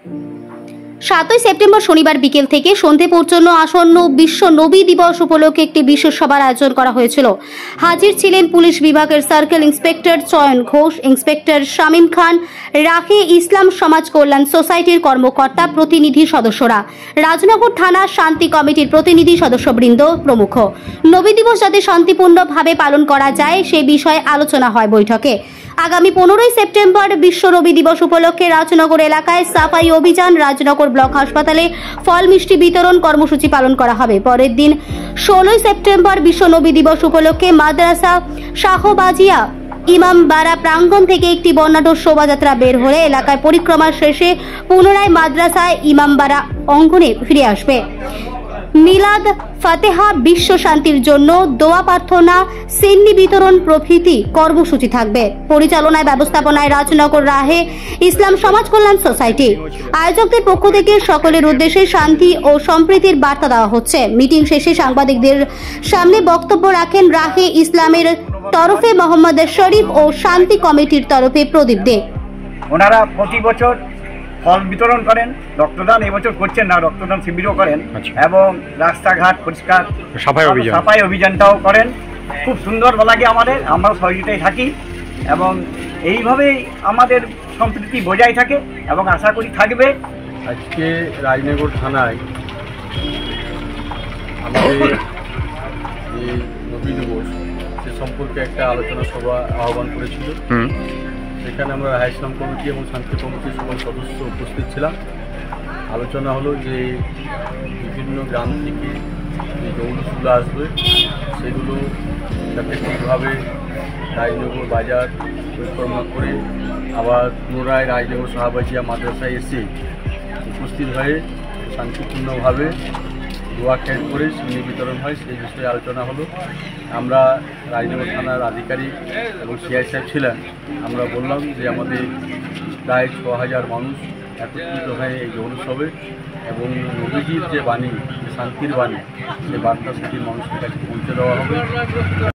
7ই September শনিবার বিকেল থেকে সন্ধে পর্যন্ত আসন্ন বিশ্ব নবী দিবস উপলক্ষে একটি বিশেষ সভার আয়োজন করা হয়েছিল। হাজির ছিলেন পুলিশ বিভাগের সার্কেল ইন্সপেক্টর চয়ন ঘোষ, ইন্সপেক্টর শামীম খান, রাখে ইসলাম সমাজ কল্যাণ সোসাইটির কর্মকর্তা, প্রতিনিধি সদস্যরা, রাজনগর থানা শান্তি কমিটির প্রতিনিধি সদস্যবৃন্দ প্রমুখ। নবী দিবস যাতে শান্তিপূর্ণভাবে পালন করা যায় সে বিষয়ে আলোচনা হয় বৈঠকে। আগামী 15ই সেপ্টেম্বর বিশ্ব নবী দিবস উপলক্ষে রাজনগর এলাকায় সাফাই অভিযান, রাজনগর ব্লক হাসপাতালে ফল মিষ্টি বিতরণ কর্মসূচি পালন করা হবে। পরের দিন 16ই সেপ্টেম্বর বিশ্ব নবী দিবস উপলক্ষে মাদ্রাসা শাহবাজিয়া ইমামবাড়া প্রাঙ্গণ থেকে একটি বর্ণাঢ্য শোভাযাত্রা বের হলে এলাকায় পরিক্রমা শেষে পুনরায় মাদ্রাসায় ইমামবাড়া অঙ্গনে ফিরে আসবে। মিলাদ ফাতেহা, বিশ্ব শান্তির জন্য দোয়া প্রার্থনা, সিন্নি বিতরণ প্রভৃতি কর্মসূচি থাকবে। পরিচালনায় ব্যবস্থাপনায় রাজনগর রাহে ইসলাম সমাজ কল্যাণ সোসাইটি। আয়োজকদের পক্ষ থেকে সকলের উদ্দেশ্যে শান্তি ও সম্প্রীতির বার্তা দেওয়া হচ্ছে। মিটিং শেষে সাংবাদিকদের সামনে বক্তব্য রাখেন রাহে ইসলামের তরফে মোহাম্মদ শরীফ ও শান্তি কমিটির তরফে প্রদীপ দে। ওনারা প্রতি বছর ফল বিতরণ করেন, রক্তদান এবছর করছেন না, রক্তদান শিবিরও করেন এবং রাস্তাঘাট পরিষ্কার সাফাই অভিযানটাও করেন। খুব সুন্দর লাগে আমাদের, আমরাও সহযোগিতায় থাকি এবং এইভাবেই আমাদের সম্প্রীতি বজায় থাকে এবং আশা করি থাকবে। আজকে রাজনগর থানায় আমাদের এই নবী দিবস সে সম্পর্কে একটা আলোচনা সভা আহ্বান করেছিল। সেখানে আমরা রাহে ইসলাম কমিটি এবং শান্তি কমিটির সকল সদস্য উপস্থিত ছিলাম। আলোচনা হলো যে বিভিন্ন গ্রাম থেকে যে জৌলুসগুলো আসবে সেগুলো যাতে ঠিকভাবে রাজনগর বাজার পরিক্রমা করে আবার পুনরায় রাজনগর শাহবাজিয়া মাদ্রাসায় এসে উপস্থিত হয়ে শান্তিপূর্ণভাবে দোয়া খেল করে সিন্নি বিতরণ হয়, সেই বিষয়ে আলোচনা হলো। আমরা রাজনগর থানার আধিকারিক এবং সিআই সাহেব ছিলেন, আমরা বললাম যে আমাদের প্রায় 6000 মানুষ একত্রিত হয়ে এই উৎসবে এবং নবীজির যে বাণী, শান্তির বাণী, সে বার্তা সেটি মানুষের কাছে পৌঁছে দেওয়া হবে।